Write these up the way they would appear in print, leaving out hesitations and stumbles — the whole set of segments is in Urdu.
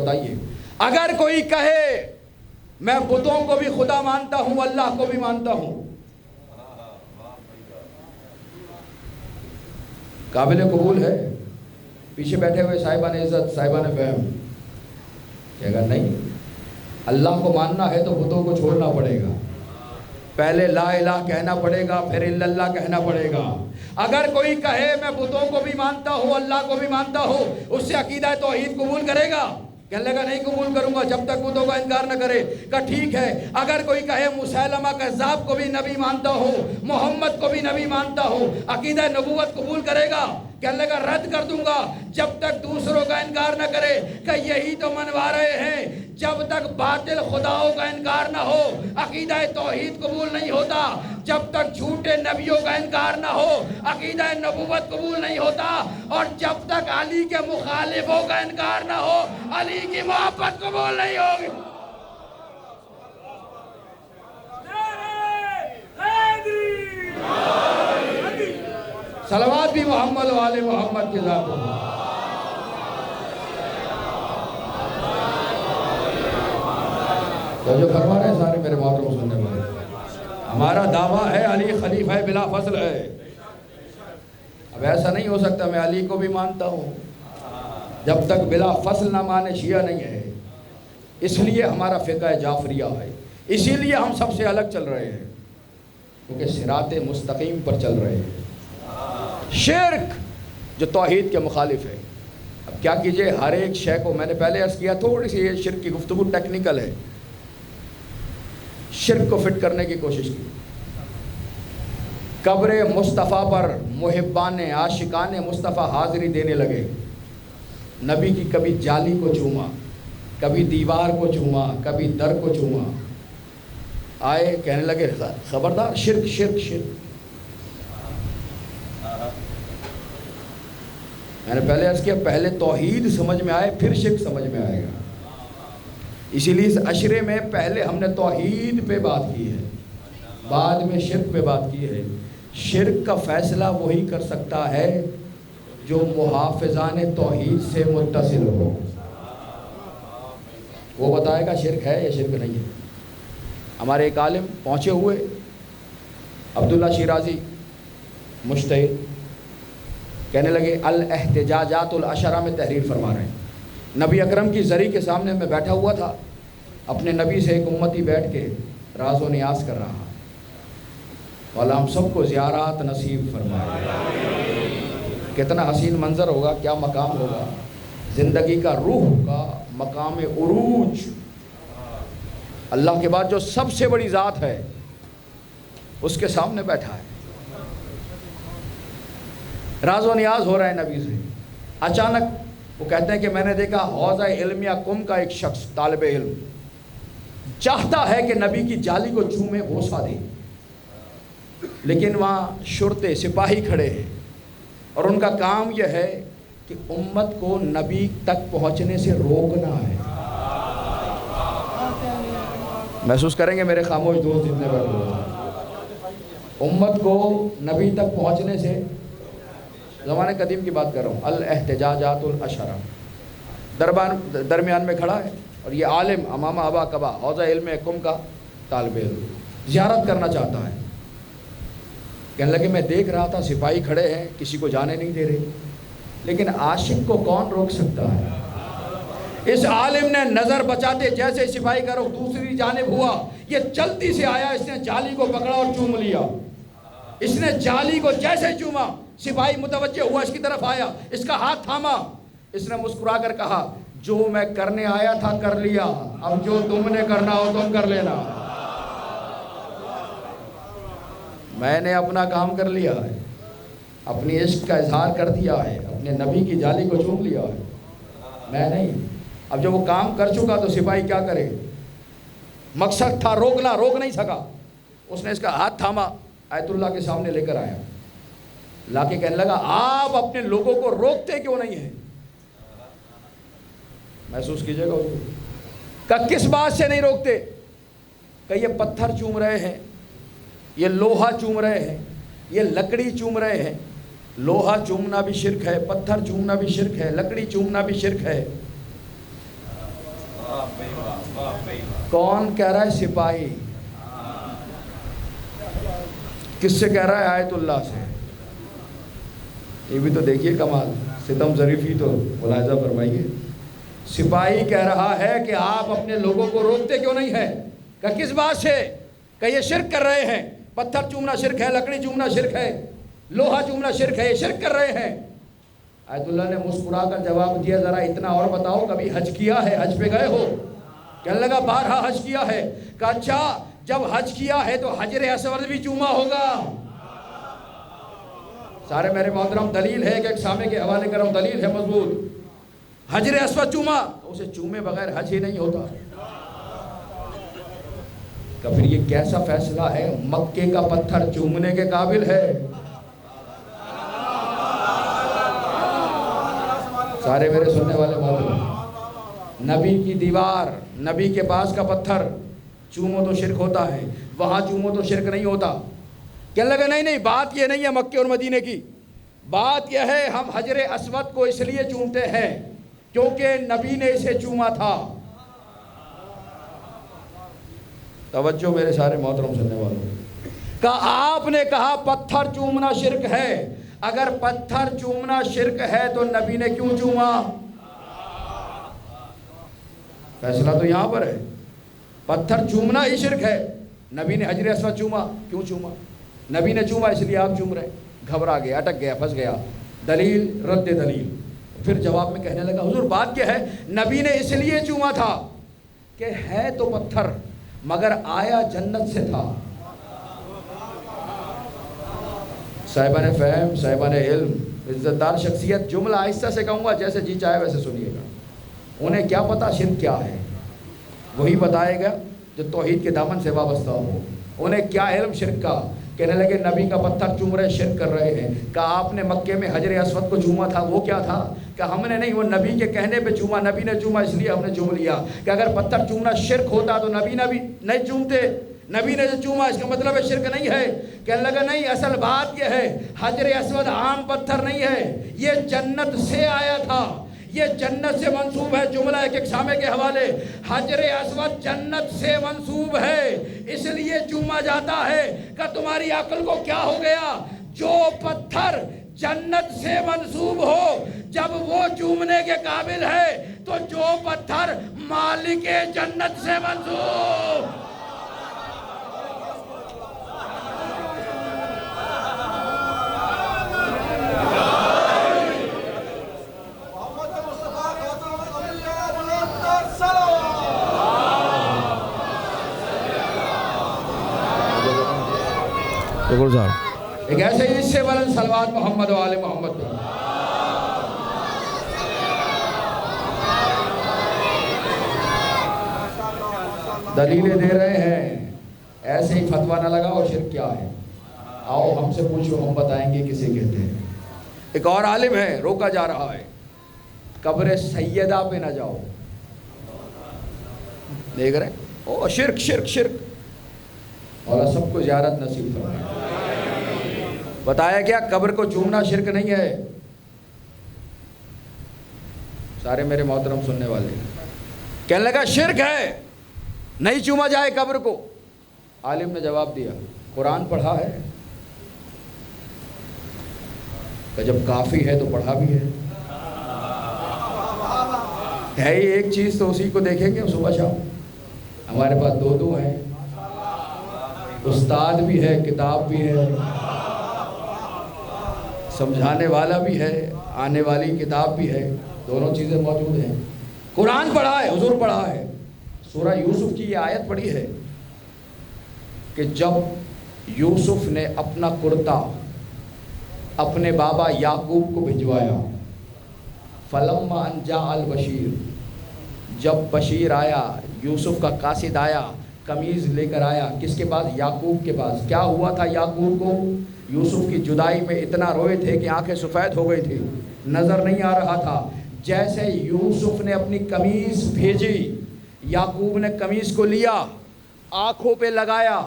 بتائیے، اگر کوئی کہے میں بتوں کو بھی خدا مانتا ہوں، اللہ کو بھی مانتا ہوں، قابل قبول ہے؟ پیچھے بیٹھے ہوئے صاحبان عزت، صاحبان فہم کہ اگر نہیں، اللہ کو ماننا ہے تو بتوں کو چھوڑنا پڑے گا، پہلے لا الہ کہنا پڑے گا، پھر الا اللہ کہنا پڑے گا۔ اگر کوئی کہے میں بتوں کو بھی مانتا ہوں، اللہ کو بھی مانتا ہوں، اس سے عقیدہ توحید قبول کرے گا؟ کہنے لگا نہیں قبول کروں گا جب تک بتوں کا انکار نہ کرے۔ کہا ٹھیک ہے، اگر کوئی کہے مسیلمہ کذاب کو بھی نبی مانتا ہوں، محمد کو بھی نبی مانتا ہوں، عقیدہ نبوت قبول کرے گا؟ کہنے لگا رد کر دوں گا جب تک دوسروں کا انکار نہ کرے۔ کہ یہی تو منوا رہے ہیں، جب تک باطل خداؤں کا انکار نہ ہو عقیدہ توحید قبول نہیں ہوتا، جب تک جھوٹے نبیوں کا انکار نہ ہو عقیدہ نبوت قبول نہیں ہوتا، اور جب تک علی کے مخالفوں کا انکار نہ ہو علی کی محبت قبول نہیں ہوگی۔ صلوات بھی محمد و آل محمد کے ذات ہوں۔ تو جو فرما رہے ہیں سارے میرے محترم سننے والے، ہمارا دعویٰ ہے علی خلیفہ بلا فصل ہے۔ اب ایسا نہیں ہو سکتا میں علی کو بھی مانتا ہوں جب تک بلا فصل نہ مانے شیعہ نہیں ہے۔ اس لیے ہمارا فقہ جعفریہ ہے، اسی لیے ہم سب سے الگ چل رہے ہیں، کیونکہ صراط مستقیم پر چل رہے ہیں۔ شرک جو توحید کے مخالف ہے، اب کیا کیجئے، ہر ایک شے کو میں نے پہلے عرض کیا، تھوڑی سی یہ شرک کی گفتگو ٹیکنیکل ہے، شرک کو فٹ کرنے کی کوشش کی۔ قبر مصطفیٰ پر محبان عاشقان مصطفیٰ حاضری دینے لگے، نبی کی کبھی جالی کو چوما، کبھی دیوار کو چوما، کبھی در کو چوما، آئے کہنے لگے خبردار شرک شرک شرک۔ میں نے پہلے عرض کیا، پہلے توحید سمجھ میں آئے پھر شرک سمجھ میں آئے گا۔ اسی لیے اس عشرے میں پہلے ہم نے توحید پہ بات کی ہے، بعد میں شرک پہ بات کی ہے۔ شرک کا فیصلہ وہی کر سکتا ہے جو محافظان توحید سے متصل ہو، وہ بتائے گا شرک ہے یا شرک نہیں ہے۔ ہمارے ایک عالم پہنچے ہوئے، عبداللہ شیرازی مجتہد، کہنے لگے الاحتجاجات العشرہ میں تحریر فرما رہے ہیں۔ نبی اکرم کی زری کے سامنے میں بیٹھا ہوا تھا، اپنے نبی سے ایک امتی بیٹھ کے راز و نیاز کر رہا، والا ہم سب کو زیارات نصیب فرمائے۔ کتنا حسین منظر ہوگا، کیا مقام ہوگا، زندگی کا روح کا مقام عروج، اللہ کے بعد جو سب سے بڑی ذات ہے اس کے سامنے بیٹھا ہے، راز و نیاز ہو رہا ہے نبی سے۔ اچانک وہ کہتے ہیں کہ میں نے دیکھا حوضہ علمیہ کم کا ایک شخص طالب علم چاہتا ہے کہ نبی کی جالی کو چومے بوسہ دے، لیکن وہاں شرطے سپاہی کھڑے ہیں اور ان کا کام یہ ہے کہ امت کو نبی تک پہنچنے سے روکنا ہے۔ محسوس کریں گے میرے خاموش دوست جتنے بیٹھے ہوئے، امت کو نبی تک پہنچنے سے، زمانے قدیم کی بات کر رہا ہوں، الاحتجاجات العشرہ، درمیان میں کھڑا ہے اور یہ عالم امامہ ابا کبا حوضہ علم کم کا طالب علم زیارت کرنا چاہتا ہے۔ کہنے لگے میں دیکھ رہا تھا سپاہی کھڑے ہیں، کسی کو جانے نہیں دے رہے، لیکن عاشق کو کون روک سکتا ہے؟ اس عالم نے نظر بچاتے جیسے سپاہی کا رخ دوسری جانب ہوا، یہ جلدی سے آیا، اس نے جالی کو پکڑا اور چوم لیا۔ اس نے جالی کو جیسے چوما، سپاہی متوجہ ہوا، اس کی طرف آیا، اس کا ہاتھ تھاما، اس نے مسکرا کر کہا جو میں کرنے آیا تھا کر لیا، اب جو تم نے کرنا ہو تم کر لینا۔ میں نے اپنا کام کر لیا ہے، اپنی عشق کا اظہار کر دیا ہے، اپنے نبی کی جالی کو چوم لیا ہے، میں نہیں۔ اب جب وہ کام کر چکا تو سپاہی کیا کرے، مقصد تھا روکنا، روک نہیں سکا، اس نے اس کا ہاتھ تھاما، آیت اللہ کے سامنے لے کر آیا، لا کے کہنے لگا آپ اپنے لوگوں کو روکتے کیوں نہیں ہیں؟ محسوس کیجئے گا اس کو، کہ کس بات سے نہیں روکتے؟ کہ یہ پتھر چوم رہے ہیں، یہ لوہا چوم رہے ہیں، یہ لکڑی چوم رہے ہیں۔ لوہا چومنا بھی شرک ہے، پتھر چومنا بھی شرک ہے، لکڑی چومنا بھی شرک ہے۔ کون کہہ رہا ہے؟ سپاہی۔ کس سے کہہ رہا ہے؟ آیت اللہ سے۔ یہ بھی تو دیکھیے کمال، ستم ظریفی تو ملاحظہ فرمائیے۔ سپاہی کہہ رہا ہے کہ آپ اپنے لوگوں کو روکتے کیوں نہیں ہیں؟ کہ کس بات سے؟ کہ یہ شرک کر رہے ہیں، پتھر چومنا شرک ہے، لکڑی چومنا شرک ہے، لوہا چومنا شرک ہے، یہ شرک کر رہے ہیں۔ آیت اللہ نے مسکرا کر جواب دیا، ذرا اتنا اور بتاؤ، کبھی حج کیا ہے؟ حج پہ گئے ہو؟ کہنے لگا بارہا حج کیا ہے۔ کہا اچھا، جب حج کیا ہے تو حجر اسود بھی چوما ہوگا؟ سارے میرے محترم دلیل ہے کہ ایک سامنے کے حوالے کروں، دلیل ہے مضبوط۔ حجر اسود چوما، اسے چومے بغیر حج ہی نہیں ہوتا۔ کہ پھر یہ کیسا فیصلہ ہے؟ مکے کا پتھر چومنے کے قابل ہے؟ سارے میرے سننے والے محترم، نبی کی دیوار، نبی کے پاس کا پتھر چومو تو شرک ہوتا ہے، وہاں چومو تو شرک نہیں ہوتا۔ کہنے لگا نہیں، بات یہ نہیں ہے مکے اور مدینے کی، بات یہ ہے ہم حجر اسود کو اس لیے چومتے ہیں کیونکہ نبی نے اسے چوما تھا۔ توجہ میرے سارے محترم سننے والوں، کہ آپ نے کہا پتھر چومنا شرک ہے، اگر پتھر چومنا شرک ہے تو نبی نے کیوں چوما؟ فیصلہ تو یہاں پر ہے، پتھر چومنا ہی شرک ہے، نبی نے حجر اسود چوما، کیوں چوما؟ نبی نے چوما اس لیے آپ چوم رہے۔ گھبرا گیا، اٹک گیا، پھنس گیا، دلیل رد دلیل۔ پھر جواب میں کہنے لگا حضور بات کیا ہے؟ نبی نے اس لیے چوما تھا کہ ہے تو پتھر مگر آیا جنت سے تھا۔ صاحبان فہم، صاحبان علم، عزت دار شخصیت، جملہ آہستہ سے کہوں گا، جیسے جی چاہے ویسے سنیے گا۔ انہیں کیا پتا شرک کیا ہے؟ وہی بتائے گا جو توحید کے دامن سے وابستہ ہو۔ انہیں کیا علم شرک کا؟ کہنے لگے نبی کا پتھر چوم رہے، شرک کر رہے ہیں۔ کہا آپ نے مکے میں حجر اسود کو چوما تھا، وہ کیا تھا؟ کہ ہم نے نہیں، وہ نبی کے کہنے پہ چوما، نبی نے چوما اس لیے ہم نے چوم لیا۔ کہ اگر پتھر چومنا شرک ہوتا تو نبی نہیں چومتے، نبی نے جو چوما اس کا مطلب ہے شرک نہیں ہے۔ کہنے لگا نہیں، اصل بات یہ ہے حجر اسود عام پتھر نہیں ہے، یہ جنت سے آیا تھا، یہ جنت سے منسوب ہے۔ جملہ ایک سامنے کے حوالے، حجر اسود جنت سے منسوب ہے اس لیے چوما جاتا ہے۔ کہ تمہاری عقل کو کیا ہو گیا؟ جو پتھر جنت سے منسوب ہو جب وہ چومنے کے قابل ہے تو جو پتھر مالک جنت سے منسوب۔ ایک ایسے ہی اس سے بلند صلوات محمد و آل محمد پر۔ دلیلیں دے رہے ہیں، ایسے ہی فتویٰ نہ لگاؤ شرک کیا ہے، آؤ ہم سے پوچھو، ہم بتائیں گے کسے کہتے ہیں۔ ایک اور عالم ہے، روکا جا رہا ہے، قبر سیدہ پہ نہ جاؤ۔ دیکھ رہے ہیں او شرک شرک شرک، اور سب کو زیارت نصیب فرمائے۔ بتایا گیا قبر کو چومنا شرک نہیں ہے۔ سارے میرے محترم سننے والے، کہنے لگا شرک ہے، نہیں چوما جائے قبر کو۔ عالم نے جواب دیا قرآن پڑھا ہے؟ کہ جب کافی ہے تو پڑھا بھی ہے ہی ایک چیز تو اسی کو دیکھیں گے صبح شام۔ ہمارے پاس دو ہیں، استاد بھی ہے، کتاب بھی ہے، سمجھانے والا بھی ہے، آنے والی کتاب بھی ہے، دونوں چیزیں موجود ہیں۔ قرآن پڑھا ہے، حضور پڑھا ہے۔ سورہ یوسف کی یہ آیت پڑھی ہے کہ جب یوسف نے اپنا کرتا اپنے بابا یعقوب کو بھجوایا، فلما ان جاء البشیر، جب بشیر آیا، یوسف کا قاصد آیا، قمیض لے کر آیا، کس کے پاس؟ یعقوب کے پاس۔ کیا ہوا تھا یعقوب کو؟ یوسف کی جدائی میں اتنا روئے تھے کہ آنکھیں سفید ہو گئی تھی، نظر نہیں آ رہا تھا۔ جیسے یوسف نے اپنی قمیض بھیجی، یعقوب نے قمیض کو لیا، آنکھوں پہ لگایا،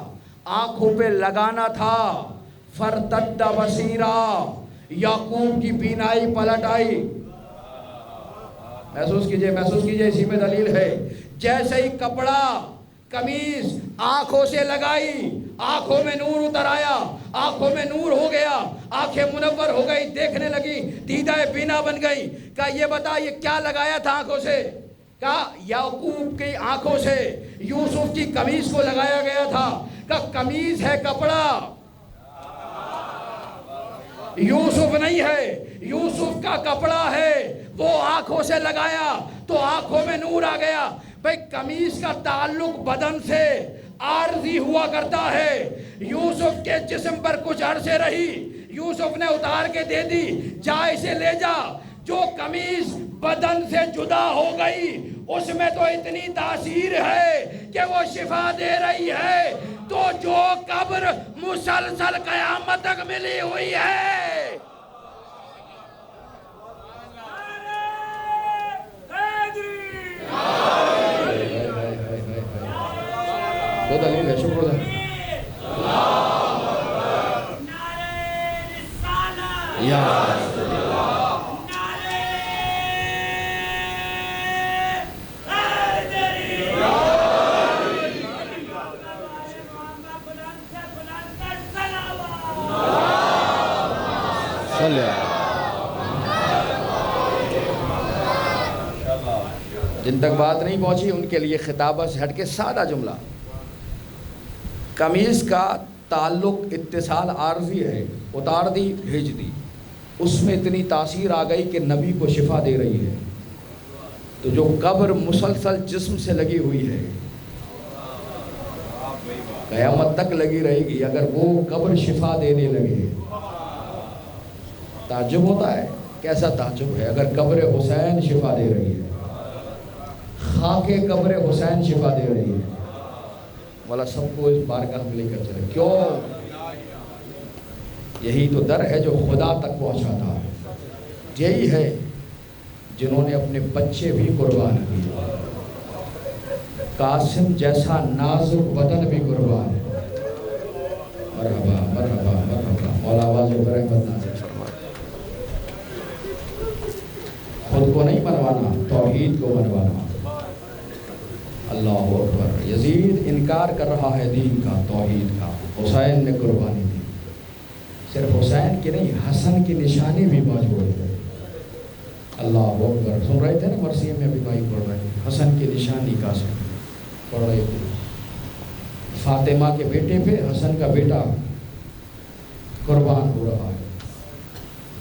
آنکھوں پہ لگانا تھا، فرتد بصیرا، یعقوب کی بینائی پلٹ آئی۔ محسوس کیجئے، اسی میں دلیل ہے۔ جیسے ہی کپڑا قمیص آنکھوں سے لگائی، آنکھوں میں نور اتر آیا، آنکھوں میں نور ہو گیا، آنکھیں منور ہو گئی، دیکھنے لگی، دیدہ بینا بن گئی۔ کہا یہ بتا یہ کیا لگایا تھا آنکھوں سے؟ کہا یعقوب کی آنکھوں سے یوسف کی قمیص کو لگایا گیا تھا۔ کہا قمیص ہے کپڑا، یوسف نہیں ہے، یوسف کا کپڑا ہے، وہ آنکھوں سے لگایا تو آنکھوں میں نور آ گیا۔ بھئی قمیص کا تعلق بدن سے عارضی ہوا کرتا ہے۔ یوسف کے جسم پر کچھ عرصے رہی، یوسف نے اتار کے دے دی، جا اسے لے جا۔ جو قمیص بدن سے جدا ہو گئی اس میں تو اتنی تاثیر ہے کہ وہ شفا دے رہی ہے، تو جو قبر مسلسل قیامت تک ملی ہوئی ہے۔ دو دلیل ہے، شکر ہے یا جن تک بات نہیں پہنچی ان کے لیے خطابہ سے ہٹ کے سادہ جملہ، قمیص کا تعلق اتصال عارضی ہے، اتار دی بھیج دی، اس میں اتنی تاثیر آ گئی کہ نبی کو شفا دے رہی ہے۔ تو جو قبر مسلسل جسم سے لگی ہوئی ہے، قیامت تک لگی رہے گی، اگر وہ قبر شفا دینے لگے، تعجب ہوتا ہے۔ کیسا تعجب ہے؟ اگر قبر حسین شفا دے رہی ہے، خاک قبر حسین شفا دے رہی ہے، مولا سب کو اس بارگاہ میں لے کر چلے۔ کیوں؟ یہی تو در ہے جو خدا تک پہنچاتا ہے، یہی ہے جنہوں نے اپنے بچے بھی قربان کیے، قاسم جیسا نازک بدن بھی قربان۔ مرحبا مرحبا مرحبا، مولا آواز برحمت نازل فرمائے۔ خود کو نہیں منوانا، توحید کو منوانا۔ اللہ اکبر۔ یزید انکار کر رہا ہے دین کا، توحید کا، حسین نے قربانی دی۔ صرف حسین کی نہیں، حسن کی نشانی بھی موجود ہے۔ اللہ اکبر۔ سن رہے تھے نا مرثیے میں ابھی بھائی پڑھ رہے ہیں، حسن کی نشانی قاسم پڑھ رہے تھے۔ فاطمہ کے بیٹے پہ حسن کا بیٹا قربان ہو رہا ہے۔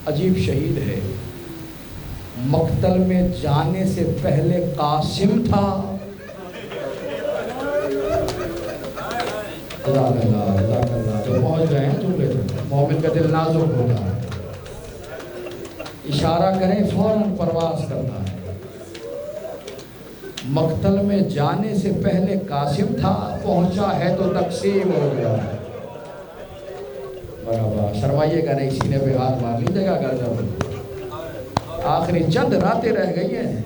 عجیب شہید ہے، مقتل میں جانے سے پہلے قاسم تھا۔ اللہ جو پہنچ گئے ہیں جملے تک، مومن کا دل نازک ہوتا ہے، اشارہ کریں فوراً پرواز کرتا ہے۔ مقتل میں جانے سے پہلے قاسم تھا، پہنچا ہے تو تقسیم ہو گیا۔ برابر شرمائیے گا نہیں، سینے پہ ہاتھ مار لیجیے گا اگر جب آخری چند راتیں رہ گئی ہیں۔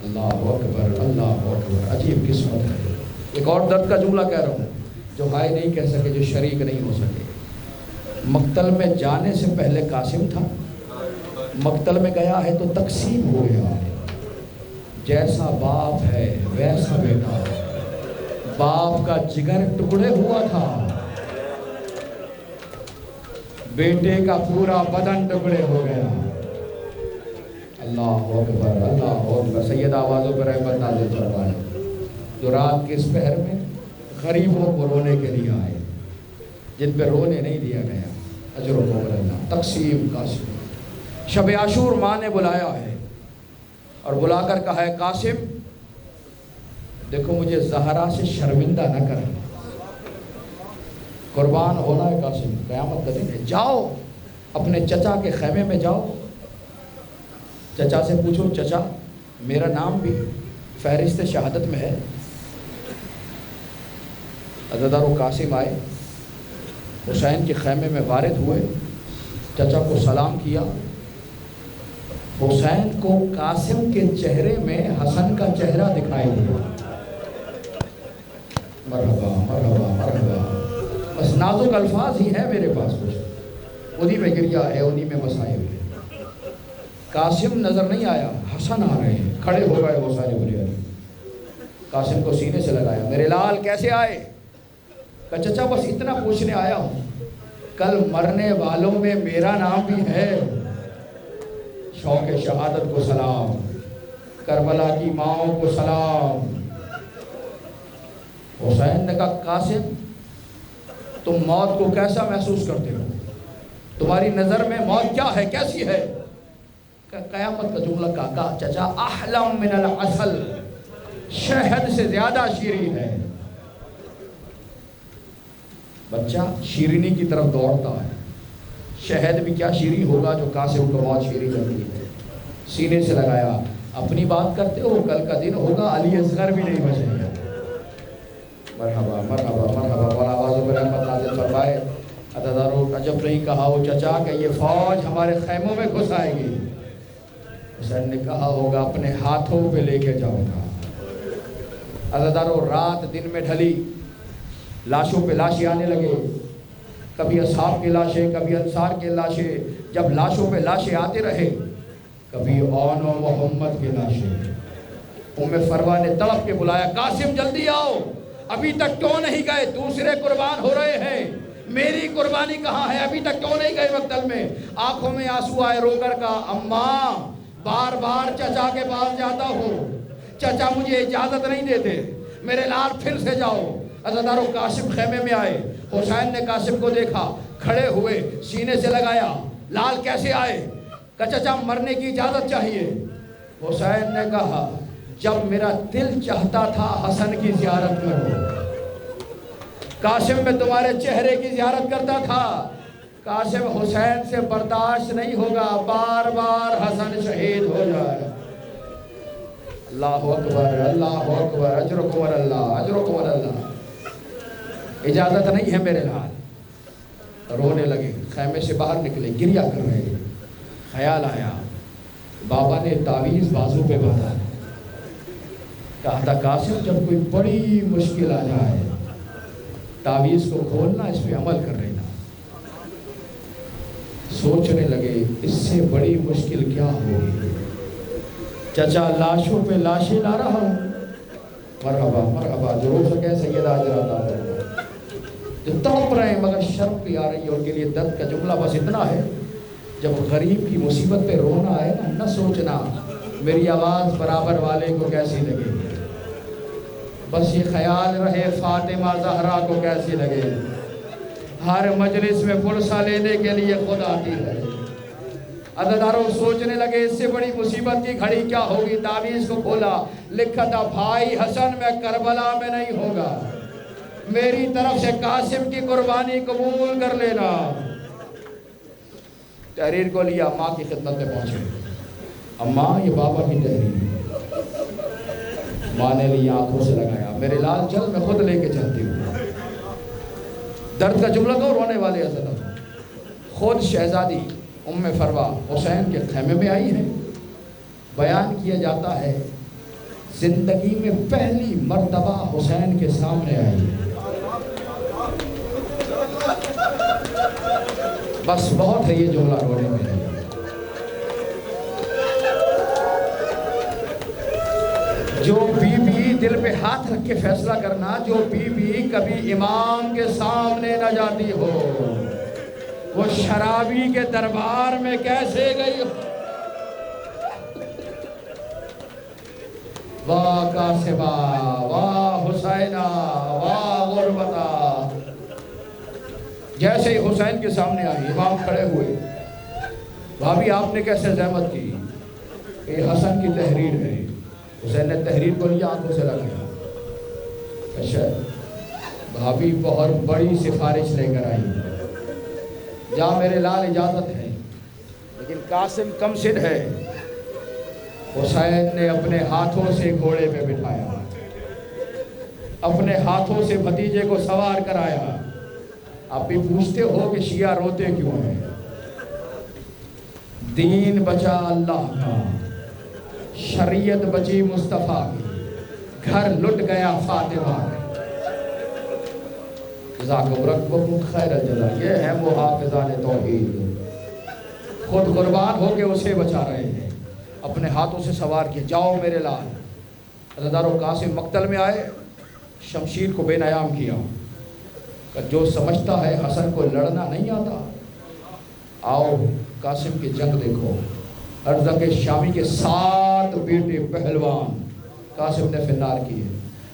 اللہ اکبر اللہ اکبر، عجیب قسمت ہے۔ ایک اور درد کا جملہ کہہ رہا ہوں، جو ہائے نہیں کہہ سکے، جو شریک نہیں ہو سکے۔ مقتل میں جانے سے پہلے قاسم تھا، مقتل میں گیا ہے تو تقسیم ہو گیا۔ جیسا باپ ہے ویسا بیٹا، باپ کا جگر ٹکڑے ہوا تھا، بیٹے کا پورا بدن ٹکڑے ہو گیا۔ اللہ اکبر اللہ اکبر۔ سید آوازوں پر رحمت نازل فرمائے، جو رات کے اس پہر میں غریبوں کو رونے کے لیے آئے، جن پہ رونے نہیں دیا گیا، اجر و مغفرت اللہ۔ تقسیم قاسم، شب عاشور ماں نے بلایا ہے اور بلا کر کہا ہے قاسم دیکھو مجھے زہرا سے شرمندہ نہ کر، قربان ہونا ہے قاسم، قیامت کا دن ہے، جاؤ اپنے چچا کے خیمے میں جاؤ، چچا سے پوچھو چچا میرا نام بھی فہرست شہادت میں ہے۔ عزادار و قاسم آئے، حسین کے خیمے میں وارد ہوئے، چچا کو سلام کیا۔ حسین کو قاسم کے چہرے میں حسن کا چہرہ دکھائی دیا۔ مرحبا مرحبا مرحبا، بس نازک الفاظ ہی ہیں میرے پاس، کچھ انہی میں گریا ہے، انہی میں مسائل ہے۔ قاسم نظر نہیں آیا، حسن آ رہے ہیں، کھڑے ہو گئے وہ سارے پلیئر، قاسم کو سینے سے لگایا، میرے لال کیسے آئے؟ کہا چچا بس اتنا پوچھنے آیا ہوں، کل مرنے والوں میں میرا نام بھی ہے، شوق شہادت کو سلام، کربلا کی ماؤں کو سلام۔ حسین نے کہا قاسم تم موت کو کیسا محسوس کرتے ہو؟ تمہاری نظر میں موت کیا ہے، کیسی ہے؟ قیامت کا جملہ کہا چچا احلم من العسل، شہد سے زیادہ شیرین ہے۔ بچہ شیرینی کی طرف دوڑتا ہے، شہد بھی کیا شیرین ہوگا جو قاسم کو موت شیرین لگتی ہے۔ سینے سے لگایا، اپنی بات کرتے ہو، کل کا دن ہوگا علی اصغر بھی نہیں بچے گا۔ مرحبا مرحبا مرحبا، والا آوازوں پر رحمت نازل فرمائے۔ عزادارو عجب نہیں کہا ہو چچا کہ یہ فوج ہمارے خیموں میں گھس آئے گی؟ حسین نے کہا ہوگا اپنے ہاتھوں پہ لے کے جاؤں گا۔ عزادارو رات دن میں ڈھلی، لاشوں پہ لاشیں آنے لگے، کبھی اصحاب کی لاشیں، کبھی انصار کی لاشیں، جب لاشوں پہ لاشیں آتے رہے، کبھی اون و محمد کی لاشیں۔ ام فروہ نے تڑپ کے بلایا، قاسم جلدی آؤ، ابھی تک کیوں نہیں گئے؟ دوسرے قربان ہو رہے ہیں، میری قربانی کہاں ہے؟ ابھی تک کیوں نہیں گئے مقتل میں؟ آنکھوں میں آنسو آئے، رو کر کہا اماں بار بار چچا کے پاس جاتا ہوں، چچا مجھے اجازت نہیں دیتے، میرے لال پھر سے جاؤ۔ عزادارو قاسم خیمے میں آئے، حسین نے قاسم کو دیکھا، کھڑے ہوئے، سینے سے لگایا، لال کیسے آئے؟ کہ چچا مرنے کی اجازت چاہیے۔ حسین نے کہا جب میرا دل چاہتا تھا حسن کی زیارت کرو، قاسم میں تمہارے چہرے کی زیارت کرتا تھا، قاسم حسین سے برداشت نہیں ہوگا، بار بار حسن شہید ہو جائے۔ اللہ اکبر اللہ اکبر، اجرکم اللہ اجرکم اللہ۔ اجازت نہیں ہے میرے لال۔ رونے لگے، خیمے سے باہر نکلے، گریا کر رہے۔ خیال آیا بابا نے تعویذ بازو پہ باندھا، کہا تھا قاسم جب کوئی بڑی مشکل آ جائے تعویذ کو کھولنا، اس پہ عمل کر لینا۔ سوچنے لگے اس سے بڑی مشکل کیا ہوگی؟ چچا لاشوں پہ لاشیں لا رہا ہوں، مرحبا مرحبا، جو رو سکے سیدہ حضرات جو تڑپ رہے ہیں مگر شرم بھی آ رہی ہے، ان کے لیے درد کا جملہ بس اتنا ہے، جب غریب کی مصیبت پہ رونا ہے نہ سوچنا میری آواز برابر والے کو کیسی لگے، بس یہ خیال رہے فاطمہ زہرا کو کیسی لگے۔ ہر مجلس میں پرسہ لینے کے لیے خود آتی ہے۔ عزاداروں سوچنے لگے اس سے بڑی مصیبت کی گھڑی کیا ہوگی؟ تعویذ کو کھولا، لکھا تھا بھائی حسن میں کربلا میں نہیں ہوگا، میری طرف سے قاسم کی قربانی قبول کر لینا۔ تحریر کو لیا، ماں کی خدمت میں پہنچے، اماں یہ بابا کی تحریر۔ ماں نے لیا، آنکھوں سے لگایا، میرے لال چل میں خود لے کے چلتی ہوں۔ درد کا جملہ کو رونے والے حضرت خود شہزادی ام فروہ حسین کے خیمے میں آئی ہے۔ بیان کیا جاتا ہے زندگی میں پہلی مرتبہ حسین کے سامنے آئی، بس بہت ہے یہ جملہ رونے میں۔ جو بی بی دل پہ ہاتھ رکھ کے فیصلہ کرنا، جو بی بی کبھی امام کے سامنے نہ جاتی ہو، وہ شرابی کے دربار میں کیسے گئی ہو؟ واہ قاسمہ واہ حسینہ واہ غربتہ۔ جیسے ہی حسین کے سامنے آئی، امام کھڑے ہوئے، بھابی آپ نے کیسے زحمت کی؟ یہ حسن کی تحریر ہے۔ حسین نے تحریر کو لیا، آنکھوں سے لگایا، اچھا بھابی بہت بڑی سفارش لے کر آئی، جا میرے لال اجازت ہے، لیکن قاسم کم سن ہے۔ حسین نے اپنے ہاتھوں سے گھوڑے پہ بٹھایا، اپنے ہاتھوں سے بھتیجے کو سوار کرایا۔ آپ بھی پوچھتے ہو کہ شیعہ روتے کیوں ہیں؟ دین بچا اللہ کا، شریعت بچی مصطفیٰ کی، گھر لٹ گیا فاطمہ کا۔ جزاکم ربکم خیر الجزا۔ یہ ہے محافظان توحید، خود قربان ہو کے اسے بچا رہے ہیں۔ اپنے ہاتھوں سے سوار کیا، جاؤ میرے لال۔ عزادارو قاسم مقتل میں آئے، شمشیر کو بے نیام کیا کہ جو سمجھتا ہے حسن کو لڑنا نہیں آتا، آؤ قاسم کی جنگ دیکھو۔ ارزق شامی کے 7 بیٹے پہلوان قاسم نے فنار کیے۔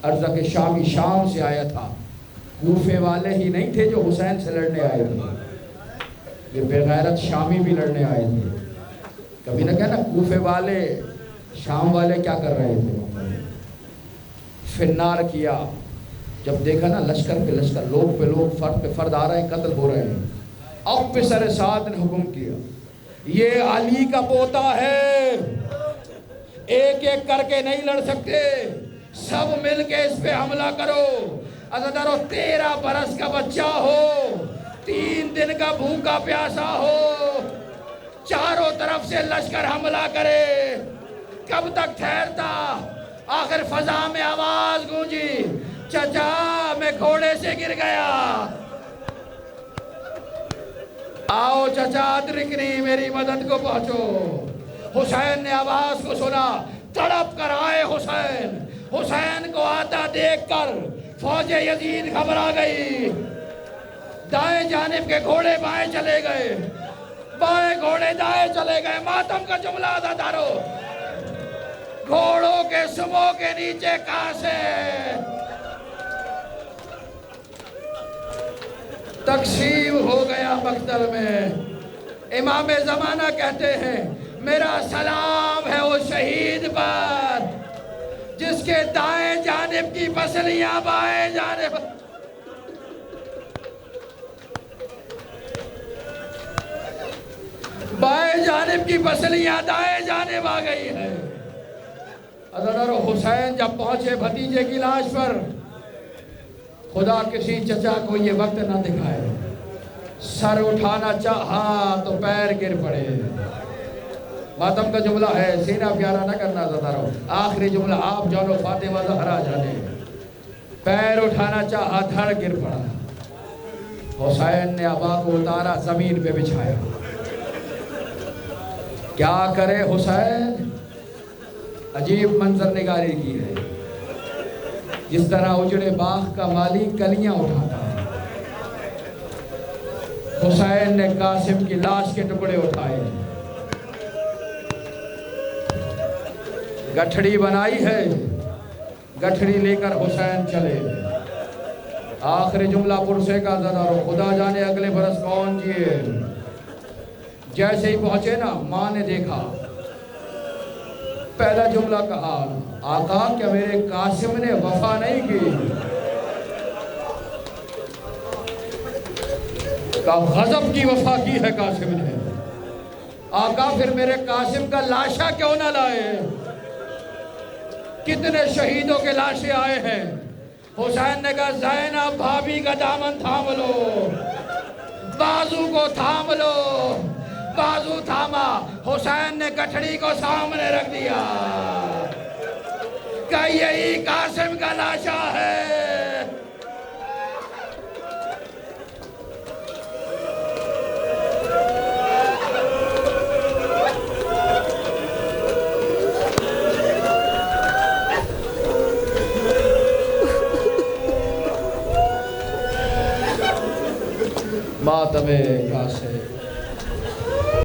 ارزق شامی شام سے آیا تھا، کوفے والے ہی نہیں تھے جو حسین سے لڑنے آئے تھے، یہ بے غیرت شامی بھی لڑنے آئے تھے۔ کبھی نہ کہنا کوفے والے شام والے کیا کر رہے تھے، فنار کیا۔ جب دیکھا نا لشکر پہ لشکر، لوگ پہ لوگ، فرد پہ فرد آ رہے ہیں، قتل ہو رہے ہیں، اب پہ سر سعد نے حکم کیا یہ علی کا پوتا ہے، ایک ایک کر کے نہیں لڑ سکتے، سب مل کے اس پہ حملہ کرو۔ عزادارو 13 برس کا بچہ ہو، 3 دن کا بھوکا پیاسا ہو، چاروں طرف سے لشکر حملہ کرے، کب تک ٹھہرتا؟ آخر فضا میں آواز گونجی، چچا میں گھوڑے سے گر گیا، آؤ چچا ادرکنی، میری مدد کو پہنچو۔ حسین نے آواز کو سنا، تڑپ کر آئے حسین۔ حسین کو آتا دیکھ کر فوج یزید گھبرا گئی، دائیں جانب کے گھوڑے بائیں چلے گئے، بائیں گھوڑے دائیں چلے گئے۔ ماتم کا جملہ عزادارو، گھوڑوں کے سموں کے نیچے کاسے تقسیم ہو گیا مقتل میں۔ امام زمانہ کہتے ہیں میرا سلام ہے وہ شہید پر جس کے دائیں جانب کی پسلیاں بائیں جانب، بائیں جانب کی پسلیاں دائیں جانب آ گئی ہے۔ عزادارو حسین جب پہنچے بھتیجے کی لاش پر، خدا کسی چچا کو یہ وقت نہ دکھائے، سر اٹھانا چاہا تو پیر گر پڑے۔ ماتم کا جملہ ہے، سینہ پیارا نہ کرنا عزادارو، آخری جملہ آپ جانو فاطمہ زہرا جانے، پیر اٹھانا چاہا دھڑ گر پڑا۔ حسین نے عبا کو اتارا، زمین پہ بچھایا۔ کیا کرے حسین؟ عجیب منظر نگاری کی ہے، جس طرح اجڑے باغ کا مالی کلیاں اٹھاتا ہے۔ حسین نے قاسم کی لاش کے ٹکڑے اٹھائے، گٹھڑی بنائی ہے، گٹھڑی لے کر حسین چلے۔ آخری جملہ پرسے کا عزادارو، خدا جانے اگلے برس کون جیے۔ جیسے ہی پہنچے نا، ماں نے دیکھا، پہلا جملہ کہا، آقا کیا میرے قاسم نے وفا نہیں کی؟ کہا غضب کی وفا کی ہے قاسم نے۔ آقا پھر میرے قاسم کا لاشا کیوں نہ لائے؟ کتنے شہیدوں کے لاشیں آئے ہیں۔ حسین نے کہا زینب بھابی کا دامن تھام لو، بازو کو تھام لو۔ بازو تھاما، حسین نے گٹھڑی کو سامنے رکھ دیا کہ یہی قاسم کا لاشا ہے۔ ماتم قاسم۔